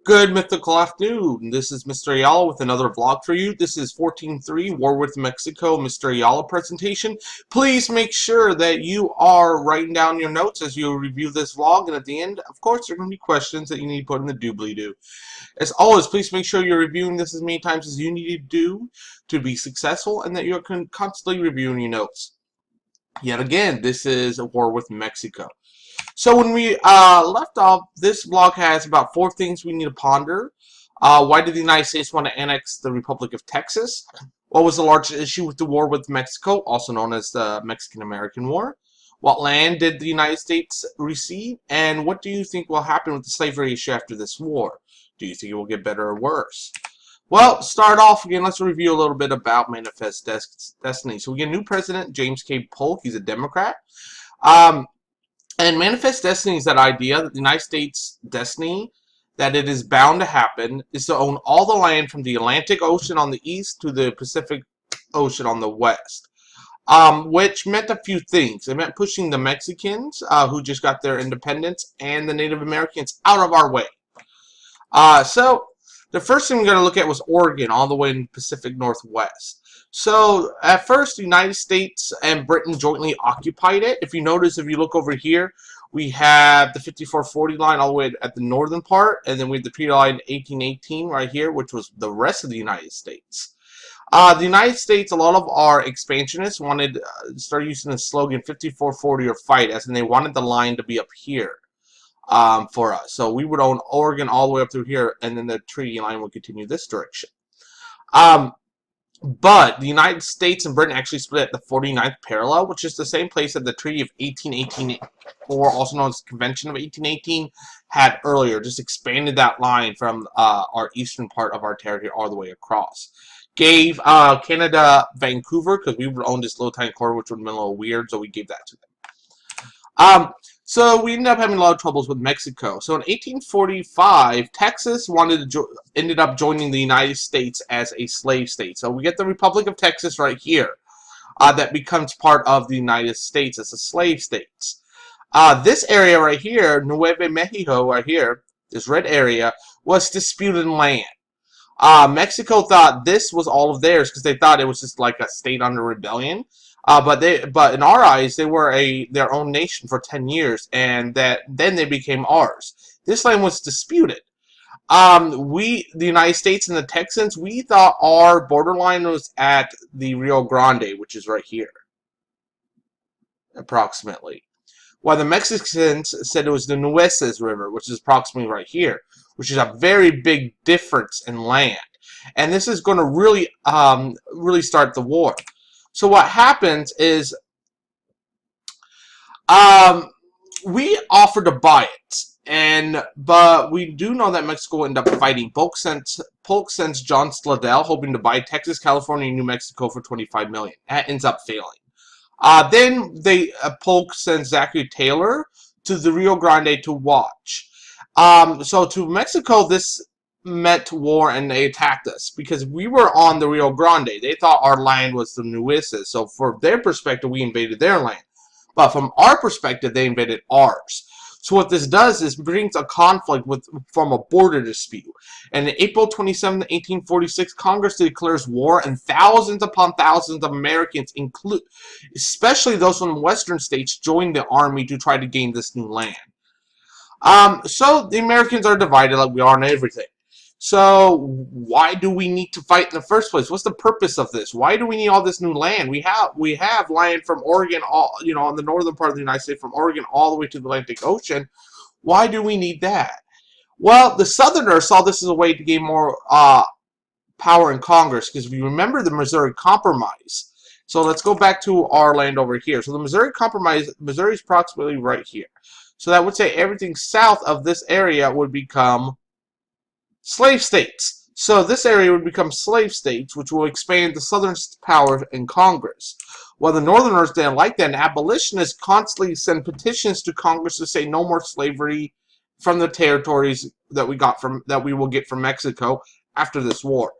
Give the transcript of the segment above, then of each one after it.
Good mythical afternoon. This is Mr. Ayala with another vlog for you. This is 14.3 War with Mexico Mr. Ayala presentation. Please make sure that you are writing down your notes as you review this vlog, and at the end, of course, there are going to be questions that you need to put in the doobly-doo. As always, please make sure you're reviewing this as many times as you need to do to be successful, and that you're constantly reviewing your notes. Yet again, this is a war with Mexico. So when we left off, this vlog has about 4 things we need to ponder. Why did the United States want to annex the Republic of Texas? What was the largest issue with the war with Mexico, also known as the Mexican-American War? What land did the United States receive? And what do you think will happen with the slavery issue after this war? Do you think it will get better or worse? Well, start off again, let's review a little bit about Manifest Destiny. So we get a new president, James K. Polk. He's a Democrat. And Manifest Destiny is that idea that the United States' destiny, that it is bound to happen, is to own all the land from the Atlantic Ocean on the east to the Pacific Ocean on the west. Which meant a few things. It meant pushing the Mexicans, who just got their independence, and the Native Americans out of our way. So the first thing we're going to look at was Oregon, all the way in the Pacific Northwest. So, at first, the United States and Britain jointly occupied it. If you notice, if you look over here, we have the 5440 line all the way at the northern part, and then we have the treaty line 1818 right here, which was the rest of the United States. The United States, a lot of our expansionists wanted to start using the slogan 5440 or fight, as in they wanted the line to be up here for us. So we would own Oregon all the way up through here, and then the treaty line would continue this direction. But the United States and Britain actually split at the 49th parallel, which is the same place that the Treaty of 1818, or also known as the Convention of 1818, had earlier. Just expanded that line from our eastern part of our territory all the way across. Gave Canada Vancouver, because we would own this little tiny corner, which would have been a little weird, so we gave that to them. So we ended up having a lot of troubles with Mexico. So in 1845, Texas ended up joining the United States as a slave state. So we get the Republic of Texas right here that becomes part of the United States as a slave state. This area right here, Nuevo Mexico right here, this red area, was disputed land. Mexico thought this was all of theirs because they thought it was just like a state under rebellion. But in our eyes, they were their own nation for 10 years, and then they became ours. This land was disputed. The United States and the Texans, we thought our borderline was at the Rio Grande, which is right here, approximately. While the Mexicans said it was the Nueces River, which is approximately right here, which is a very big difference in land. And this is going to really start the war. So what happens is we offered to buy it, but we do know that Mexico will end up fighting. Polk sends John Slidell hoping to buy Texas, California, and New Mexico for $25 million. That ends up failing. Then Polk sends Zachary Taylor to the Rio Grande to watch. So to Mexico, this meant war, and they attacked us because we were on the Rio Grande. They thought our land was the Nueces, so from their perspective, we invaded their land. But from our perspective, they invaded ours. So what this does is brings a conflict from a border dispute. And on April 27, 1846, Congress declares war, and thousands upon thousands of Americans, especially those from the western states, join the army to try to gain this new land. So the Americans are divided like we are on everything. So why do we need to fight in the first place? What's the purpose of this? Why do we need all this new land? We have land from Oregon, on the northern part of the United States, from Oregon all the way to the Atlantic Ocean. Why do we need that? Well, the Southerners saw this as a way to gain more power in Congress, because if you remember the Missouri Compromise. So let's go back to our land over here. So the Missouri Compromise, Missouri is approximately right here. So that would say everything south of this area would become slave states. So this area would become slave states, which will expand the Southern power in Congress. While the Northerners didn't like that, and abolitionists constantly send petitions to Congress to say no more slavery from the territories that we will get from Mexico after this war.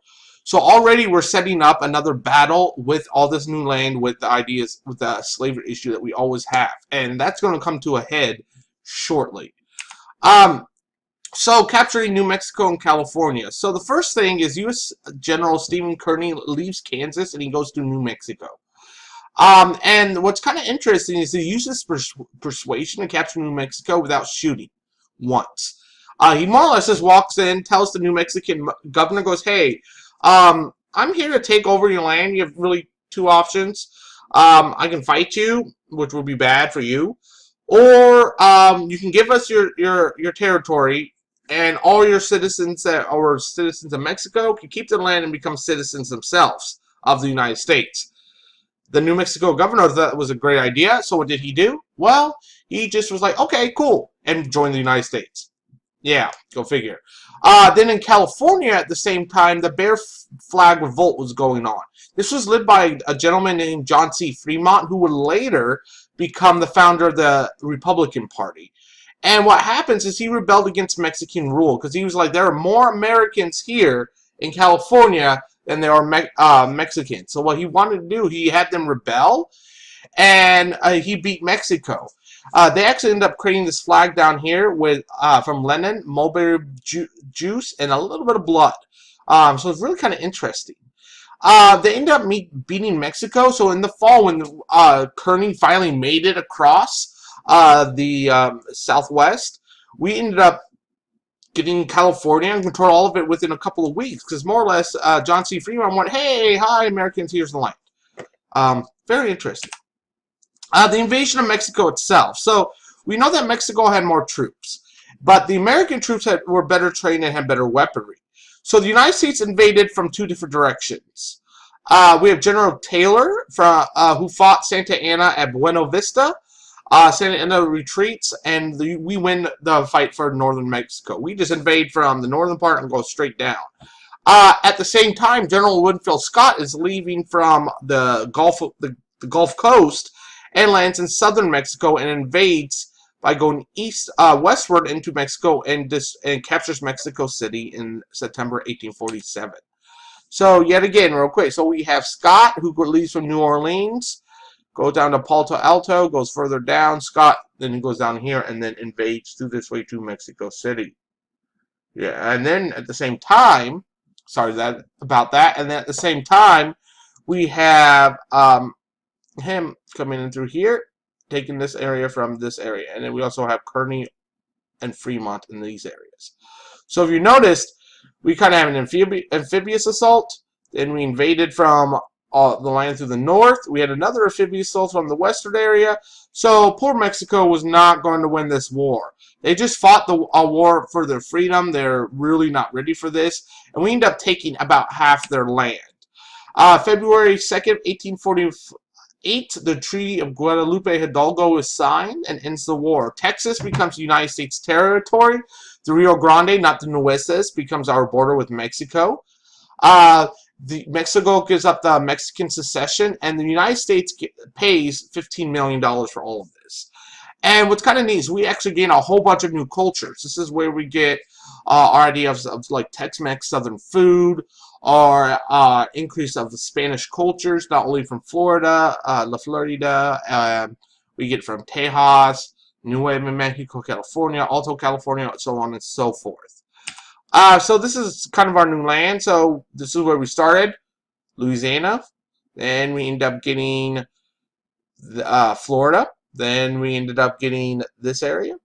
So already we're setting up another battle with all this new land, with the slavery issue that we always have, and that's going to come to a head shortly. So, capturing New Mexico and California. So, the first thing is U.S. General Stephen Kearny leaves Kansas and he goes to New Mexico. And what's kind of interesting is he uses persuasion to capture New Mexico without shooting once. He more or less just walks in, tells the New Mexican governor, goes, hey, I'm here to take over your land. You have really two options. I can fight you, which would be bad for you, or you can give us your territory, and all your citizens that are citizens of Mexico can keep the land and become citizens themselves of the United States. The New Mexico governor thought that was a great idea, so what did he do? Well, he just was like, okay, cool, and joined the United States. Yeah, go figure. Then in California, at the same time, the Bear Flag Revolt was going on. This was led by a gentleman named John C. Fremont, who would later become the founder of the Republican Party. And what happens is he rebelled against Mexican rule because he was like, there are more Americans here in California than there are Mexicans. So what he wanted to do, he had them rebel, and he beat Mexico. They actually ended up creating this flag down here with from Lenin, mulberry juice, and a little bit of blood. So it's really kind of interesting. They ended up beating Mexico. So in the fall, when Kearny finally made it across the Southwest, we ended up getting California and control all of it within a couple of weeks. Because more or less, John C. Fremont went, hey, hi, Americans, here's the land. Very interesting. The invasion of Mexico itself. So we know that Mexico had more troops, but the American troops were better trained and had better weaponry. So the United States invaded from two different directions. We have General Taylor who fought Santa Anna at Buena Vista. Santa Anna retreats, and we win the fight for northern Mexico. We just invade from the northern part and go straight down. At the same time, General Winfield Scott is leaving from the Gulf Coast and lands in southern Mexico and invades by going westward into Mexico and captures Mexico City in September 1847. So yet again, real quick, so we have Scott, who leaves from New Orleans, goes down to Palo Alto, goes further down, Scott, then he goes down here and then invades through this way to Mexico City. Yeah, and then at the same time, and then at the same time, we have him coming in through here, taking this area from this area. And then we also have Kearny and Fremont in these areas. So if you noticed, we kind of have an amphibious assault. Then we invaded from the land through the north. We had another amphibious assault from the western area. So poor Mexico was not going to win this war. They just fought a war for their freedom. They're really not ready for this. And we ended up taking about half their land. February 2nd, 1848, the Treaty of Guadalupe Hidalgo is signed and ends the war. Texas becomes United States territory. The Rio Grande, not the Nueces, becomes our border with Mexico. Mexico gives up the Mexican secession, and the United States pays $15 million for all of this. And what's kind of neat is we actually gain a whole bunch of new cultures. This is where we get our idea of like Tex-Mex Southern food, or increase of the Spanish cultures, not only from Florida, La Florida, we get from Tejas, Nuevo Mexico, California, Alto California, so on and so forth. So this is kind of our new land. So this is where we started, Louisiana. Then we end up getting Florida. Then we ended up getting this area.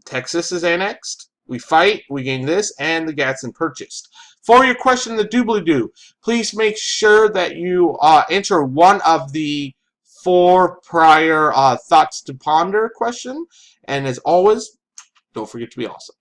Texas is annexed. We fight, we gain this, and the Gadsden purchased. For your question in the doobly-doo, please make sure that you answer one of the 4 prior thoughts to ponder question. And as always, don't forget to be awesome.